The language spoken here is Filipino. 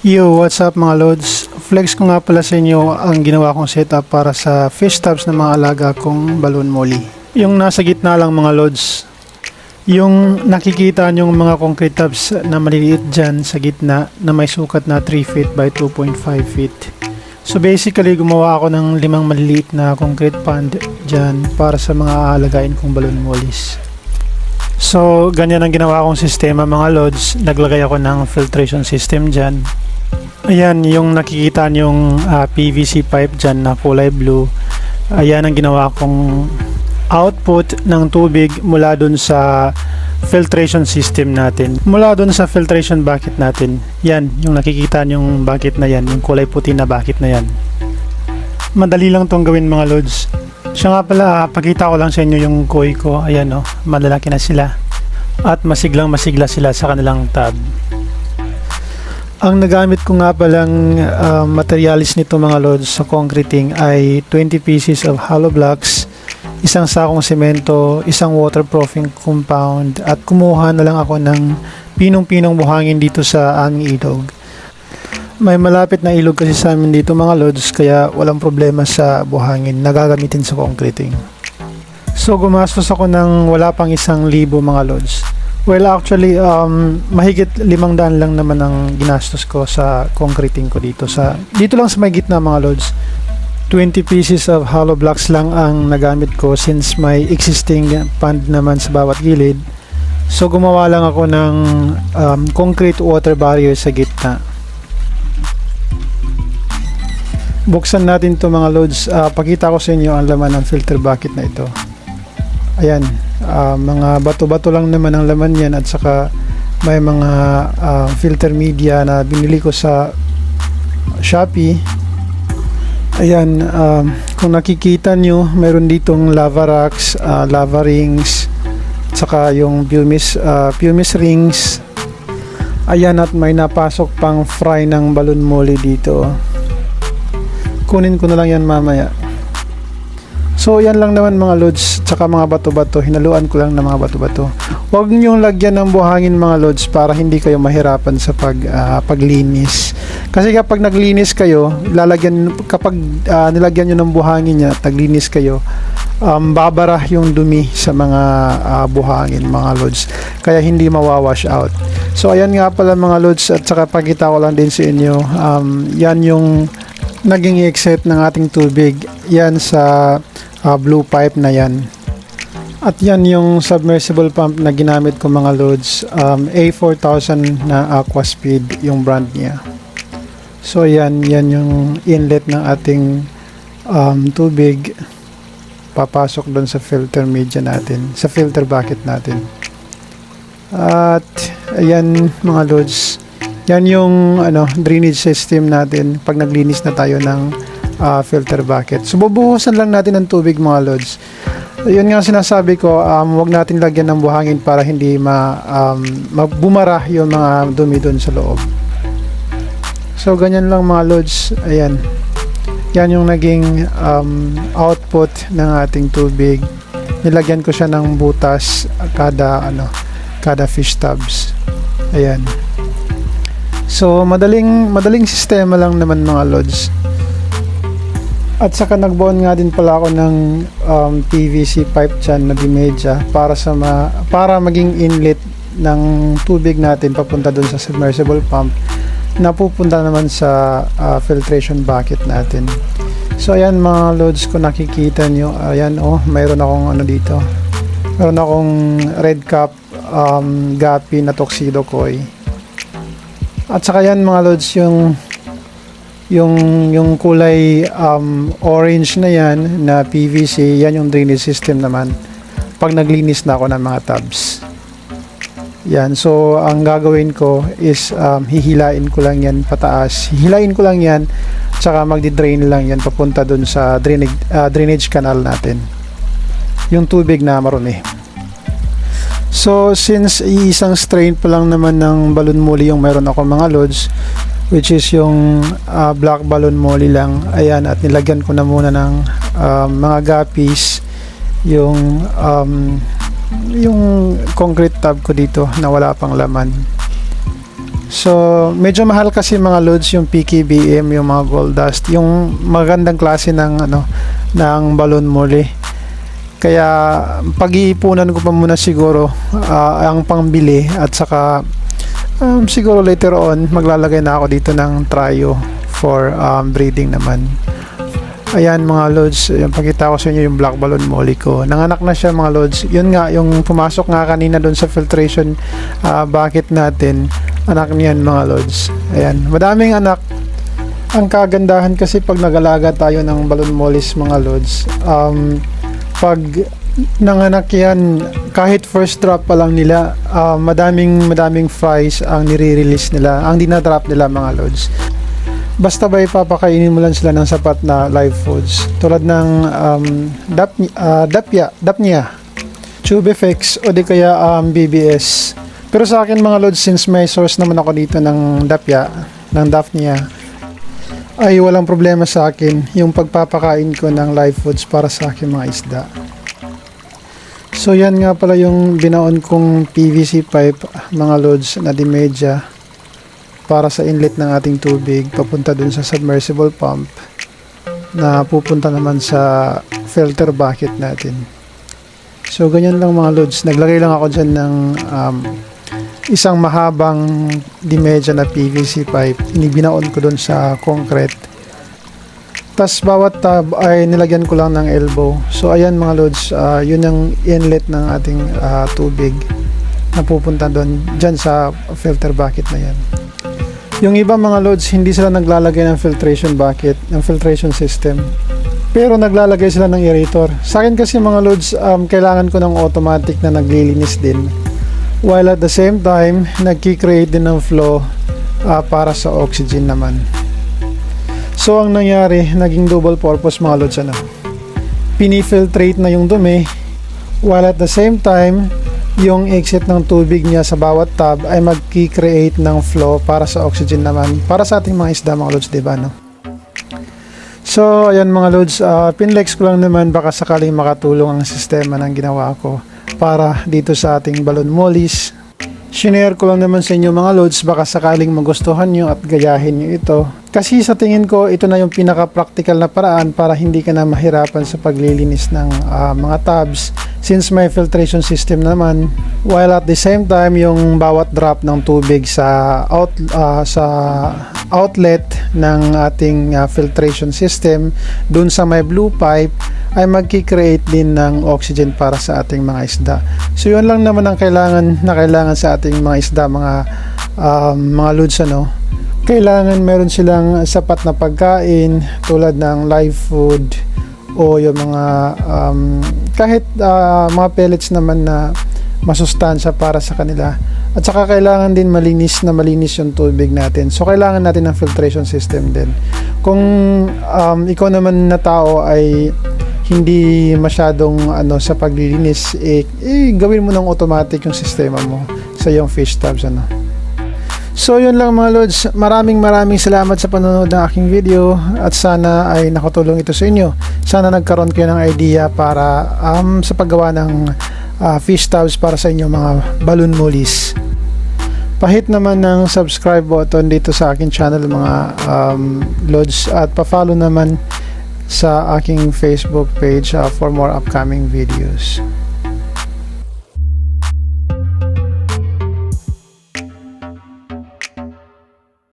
Yo, what's up mga lods? Flex ko nga pala sa inyo ang ginawa kong setup para sa fish tubs na mga alaga kong balloon molly. Yung nasa gitna lang mga lods. Yung nakikita nyong mga concrete tubs na maliliit dyan sa gitna na may sukat na 3 feet by 2.5 feet. So basically gumawa ako ng 5 maliliit na concrete pond dyan para sa mga aalagain kong balloon mollies. So ganyan ang ginawa kong sistema mga lods. Naglagay ako ng filtration system dyan. Ayan yung nakikita nyong PVC pipe dyan na kulay blue. Ayan ang ginawa kong output ng tubig mula dun sa filtration system natin. Mula dun sa filtration bucket natin. Yan yung nakikita nyong bucket na yan. Yung kulay puti na bucket na yan. Madali lang tong gawin mga lods. Siya nga pala, pakita ko lang sa inyo yung koi ko. Ayan o, malalaki na sila. At masiglang masigla sila sa kanilang tub. Ang nagamit ko nga palang materialis nito mga lods sa concreting ay 20 pieces of hollow blocks, isang sakong semento, isang waterproofing compound, at kumuha na lang ako ng pinong-pinong buhangin dito sa aming ilog. May malapit na ilog kasi sa amin dito mga lods, kaya walang problema sa buhangin na gagamitin sa concreting. So gumastos ako ng wala pang 1,000 mga lods. Well actually mahigit 500 lang naman ang ginastos ko sa concreting ko dito lang sa may gitna mga lods. 20 pieces of hollow blocks lang ang nagamit ko since may existing pond naman sa bawat gilid. So gumawa lang ako ng concrete water barrier sa gitna. Buksan natin to mga lods. Pakita ko sa inyo ang laman ng filter bucket na ito. Ayan, mga bato-bato lang naman ang laman yan, at saka may mga filter media na binili ko sa Shopee. Ayan, kung nakikita nyo, meron ditong lava rocks, lava rings, at saka yung pumice rings. Ayan, at may napasok pang fry ng balloon molly dito. Kunin ko na lang yan mamaya. So yan lang naman mga lods, tsaka mga bato-bato, hinaluan ko lang ng mga bato-bato. Huwag niyong lagyan ng buhangin mga lods para hindi kayo mahirapan sa paglinis. Kasi kapag naglinis kayo, nilagyan niyo ng buhangin niya at naglinis kayo, babara yung dumi sa mga buhangin mga lods, kaya hindi mawawash out. So ayan nga pala mga lods, at saka pakita ko lang din sa inyo, yan yung naging exit ng ating tubig, yan sa blue pipe na yan. At yan yung submersible pump na ginamit ko mga loads, A4000 na aqua speed yung brand niya. So yan yung inlet ng ating tubig papasok doon sa filter media natin, sa filter bucket natin. At ayan mga loads, yan yung drainage system natin pag naglinis na tayo ng filter bucket. So bubuhusan lang natin ng tubig mga lods. Yun nga sinasabi ko, wag natin lagyan ng buhangin para hindi bumara yung mga dumi doon sa loob. So ganyan lang mga lods. Ayan. Yan yung naging output ng ating tubig. Nilagyan ko siya ng butas kada fish tubs. Ayan. So madaling sistema lang naman mga lods. At saka nagbuon nga din pala ako ng PVC pipe dyan na bimedya para maging inlet ng tubig natin papunta dun sa submersible pump na pupunta naman sa filtration bucket natin. So ayan mga loads, kung nakikita nyo, ayan mayroon akong dito. Mayroon akong red cap guppy na tuxedo koi. At saka yan mga loads, yung kulay orange na yan na PVC, yan yung drainage system naman pag naglinis na ako ng mga tubs. Yan, so ang gagawin ko is hihilain ko lang yan pataas, hihilain ko lang yan, tsaka magdi-drain lang yan papunta dun sa drainage canal natin, yung tubig na marumi. So since isang strain pa lang naman ng balloon molly yung meron ako mga loads, which is yung black balloon molly lang, ayan, at nilagyan ko na muna ng mga guppies yung concrete tub ko dito na wala pang laman. So, medyo mahal kasi mga loads yung PKBM, yung mga Gold Dust, yung magandang klase ng ng balon molly. Kaya pag-iipunan ko pa muna siguro ang pangbili, at saka siguro later on maglalagay na ako dito ng trio for breeding naman. Ayan mga loads, yung pakita ko sa inyo yung black balon molly ko. Nanganak na siya mga loads. Yun nga, yung pumasok nga kanina doon sa filtration bucket natin, anak niyan mga loads. Ayan, madaming anak. Ang kagandahan kasi pag nagalaga tayo ng balon mollies mga loads, pag nanganak yan, kahit first drop pa lang nila, madaming fries ang nire-release nila, ang dinadrop nila mga loads. Basta ba ipapakainin mo lang sila ng sapat na live foods tulad ng Dapnia, Tubifex o di kaya BBS. Pero sa akin mga loads, since may source naman ako dito ng Dapnia, ay walang problema sa akin yung pagpapakain ko ng live foods para sa akin mga isda. So yan nga pala yung binaon kong PVC pipe mga loads na dimedya para sa inlet ng ating tubig papunta dun sa submersible pump na pupunta naman sa filter bucket natin. So ganyan lang mga loads, naglagay lang ako dyan ng isang mahabang dimedya na PVC pipe, inibinaon ko dun sa concrete, tas bawat tab ay nilagyan ko lang ng elbow. So ayan mga loads, yun ang inlet ng ating tubig na pupunta dun dyan sa filter bucket na yan. Yung iba mga loads, hindi sila naglalagay ng filtration bucket, ng filtration system, pero naglalagay sila ng aerator. Sa akin kasi mga loads, kailangan ko ng automatic na naglilinis din, while at the same time nagki-create din ng flow para sa oxygen naman. So ang nangyari, naging double purpose mga loads, pinifiltrate na yung dumi, while at the same time yung exit ng tubig niya sa bawat tub ay magki-create ng flow para sa oxygen naman, para sa ating mga isda mga loads, diba no? So ayan mga loads, pinlex ko lang naman, baka sakaling makatulong ang sistema ng ginawa ko para dito sa ating balon mollies. Shinare ko lang naman sa inyo mga loads, baka sakaling magustuhan nyo at gayahin nyo ito. Kasi sa tingin ko, ito na yung pinaka-practical na paraan para hindi ka na mahirapan sa paglilinis ng mga tubs, since may filtration system naman, while at the same time yung bawat drop ng tubig sa outlet ng ating filtration system dun sa may blue pipe ay magki-create din ng oxygen para sa ating mga isda. So yun lang naman ang kailangan sa ating mga isda, mga loads, kailangan meron silang sapat na pagkain tulad ng live food o yung mga kahit mga pellets naman na masustansya para sa kanila. At saka kailangan din malinis yung tubig natin. So kailangan natin ng filtration system din. Kung ikaw naman na tao ay hindi masyadong sa paglilinis, gawin mo ng automatic yung sistema mo sa iyong fish tubs. So yun lang mga loads, maraming salamat sa panonood ng aking video, at sana ay nakatulong ito sa inyo. Sana nagkaroon kayo ng idea para sa paggawa ng fish tubs para sa inyo mga balon mollies. Pahit naman ng subscribe button dito sa aking channel mga loads, at pa-follow naman sa aking Facebook page for more upcoming videos.